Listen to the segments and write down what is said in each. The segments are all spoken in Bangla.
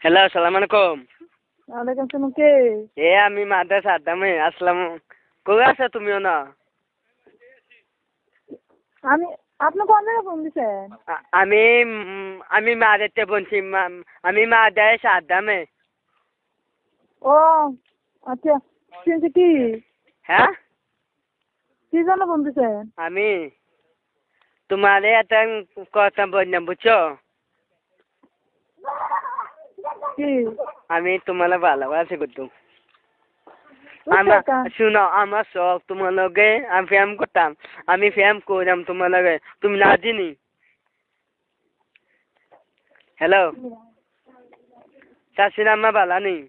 হ্যালো, আসসালামু আলাইকুম। ওয়ালাইকুম সালাম। কে? আমি মাদ্রাসা আদামে আসলাম। কই আছো তুমিও না? আমি আপনি কোন জায়গায় ফোন দিছেন? আমি মাদারতে বলছি, আমি মাদ্রাসা আদামে। ও আচ্ছা, শুনছি কি হ্যাঁ, কি জন্য ফোন দিছেন? আমি তোমারে একটা কথা বললাম, বুঝছো? কি আমি তোমার ভালোবাসি কিন্তু বুঝছো? শুনো, আমার শখ তোমার লগে আমি ফ্যাম করতাম। আমি ফ্যাম করলাম তোমার লগে, তুমি না চিনি। হ্যালো, শাশুড়ি আম্মা ভালো নেই?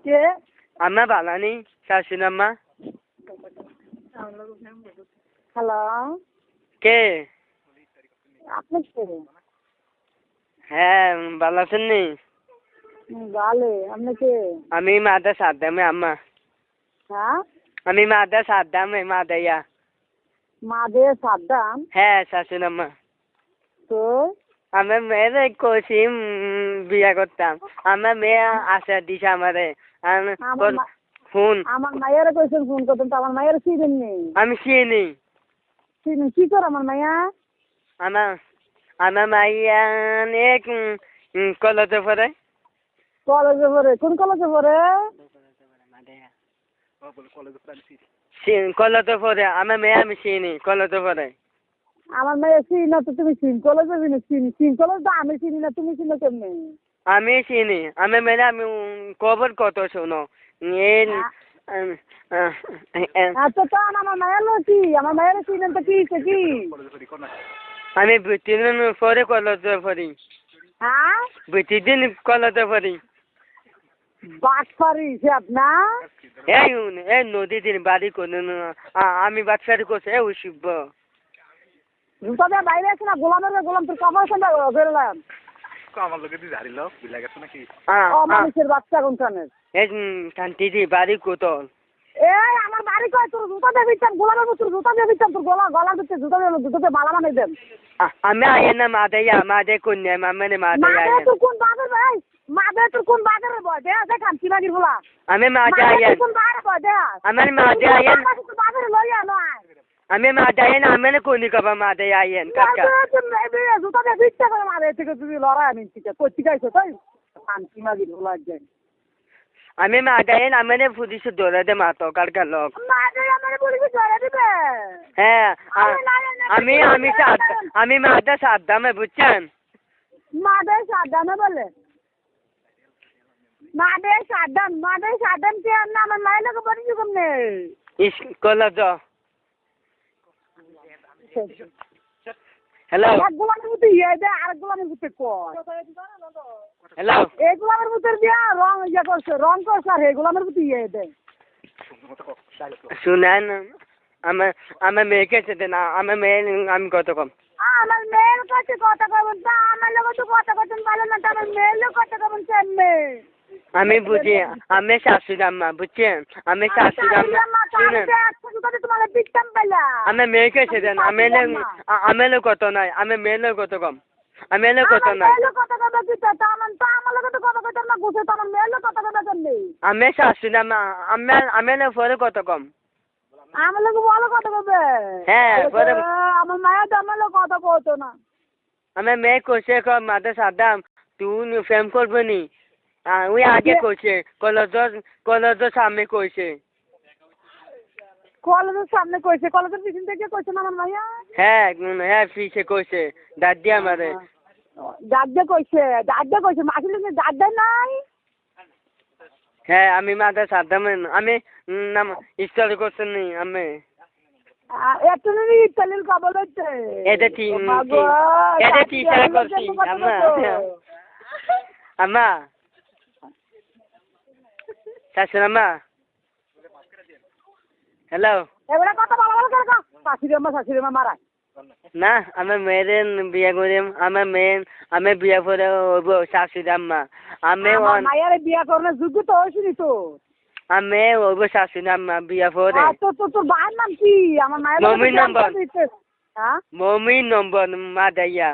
কে? আম্মা ভালো নেই, শাশুড়ি আম্মা? হ্যালো, কে? আপনি কে? হ্যাঁ, ভালো আছেন নি? ভালো। আপনি কে? আমি মাদ্রাসা আদামে আম্মা। হ্যাঁ, আমি মাদ্রাসা আদামে মাদাইয়া। মাদের সাদ্দাম। হ্যাঁ, শাশুড়ি আম্মা। তো আমার মেয়ের কইছি বিয়া করতাম। আমার মেয়ে আশা দিছে আমারে। ফোন আমার মায়ের কইছেন ফোন করতেন, তো আমার মায়ের চিনেন নেই। আমি চিনি। চিনেন কি করে আমার মাইয়া? আমার আমার মাইয়া অনেক কলেজে পড়ে। কলেজে পড়ে? কোন কলেজে পড়ে? কলেজে পড়ে আমার মেয়ে, আমি চিনি কলেজে পড়ে। আমার মেয়ে চিনি না তো তুমি চিন কলেজে চিনি চিন কলেজ তো আমি চিনি না, তুমি চিনো কেমনে? আমি চিনি আমার মেয়ে। আমি খবর কত শোনো এই আচ্ছা, তো আমার মায়ের কি আমার মায়ের চিনেন তো কি কি? আমি দিন পরে কলেজে পড়ি। হ্যাঁ, দিন কলেজে পড়ি। বাটফারি সে আপনার? এই নদী দিন বাড়ি করে আমি বাচ্চারি করছি ওই শিব। জুতা দিয়ে বাইরে আছে না, গোলাম তোর কাপড় সন্ধ্যা বেরোলাম। আমার লোকে তুই ঝাড়ি লাও বিলা গেছে নাকি? মানুষের বাচ্চা কোনখানে? এই কান্তি দি বাড়ি কোতল। এই আমার বাড়ি কয়, তোর জুতা দিয়ে দিচ্ছেন গোলামের মতো, জুতা দিয়ে দিচ্ছেন তোর গলা দিচ্ছে, জুতাতে মালা বানাই দেন। আমি আইন না মাদাইয়া মাদে কন্যা মানে মাদাইয়া। তোর কোন বাজার ভাই? মাদে তোর কোন বাজারে বয় দে দেখান কি বাগির বলা। আমি মাদে আইন। কোন বাজারে বয় দে? আমার মাদে আইন। বাজারে লইয়া নয়। আমি মাদাইয়া না, আমি কোনি কবা মাদাইয়া আইন কাকা। জুতা দিয়ে দিচ্ছে করে মারে থেকে তুমি লড়াই আনিস কই গাইছো তাই শান্তি মাগির বলা যায়। আমি মাদাইয়া না, আমি পুলিশ ধরে দে মাতো কারকার লোক। মাদে আমারে পুলিশ ধরে দিবে? হ্যাঁ, আমি মাদা সাদ্দামে, বুঝছেন? মাদে সাদ্দামে বলে? মাদে সাদ্দাম কি আর না? আমার মায়ের লোক বলি কেমনে? কলেজ। হ্যালো, এক গোলামের মতো ইয়ে দেয়, আরেক গোলামের মতো কয়। হ্যালো, এই গোলামের মতো দিয়া রং করছে আর এই গোলামের মতো ইয়ে দেয়। শুনেন, আমার মেয়েকে যেতে না, আমার মেয়ে আমি কত কম। আমার মেয়ের কাছে কথা কবেন তা আমার লোক তো কথা কথা ভালো না, আমার মেয়ের লোক কথা কবেন কেমনে? আমি বুঝি, আমি শাশুড়ি আম্মা, বুঝছেন? আমি শাশুড়ি আম্মা। শুনেন, আমার মেয়েকে সেদেন, আমি কত নাই, আমি মেয়ের কত কম, আমি কত নাই। আমি শাশুড়ি আম্মা, আমি পরে কত কম। আমার লোক বলো কথা কবে? হ্যাঁ, পরে আমার মায়ের তো আমার লোক কথা বলতো না। আমার মেয়ে কইছে মাদে সাদ্দাম তুই ফেম করবি নি। ওই আগে কইছে কলেজের সামনে কইছে। কলেজের সামনে কইছে? কলেজের পিছন থেকে কইছে না আমার মাইয়া? হ্যাঁ পিছে কইছে, দাদি আমারে দাদা কইছে মাসির দাদা নাই। হ্যাঁ, আমি মাদে সাদ্দাম, আমি নাম স্টাডি করছেন নি আমি। এত নিবি ইতালির খবর হচ্ছে। এটা টিচার করছি আম্মা শাশুড়ি আম্মা। হ্যালো, এবারে কথা ভালো ভালো করে শাশুড়ি মা মারা না আমার মেয়ের বিয়ে করিম, আমি বিয়ে করে হইব শাশুড়ি আম্মা। আমি মায়ের বিয়া করার যোগ্য তো হয়েছিলি তো। আমি হইব শাশুড়ি আম্মা বিয়ে করে। তোর ভাইয়ের নাম কি? আমার মায়ের মমিন নম্বর। হ্যাঁ, মমিন নম্বর মাদাইয়া।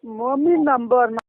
মমিন নম্বর।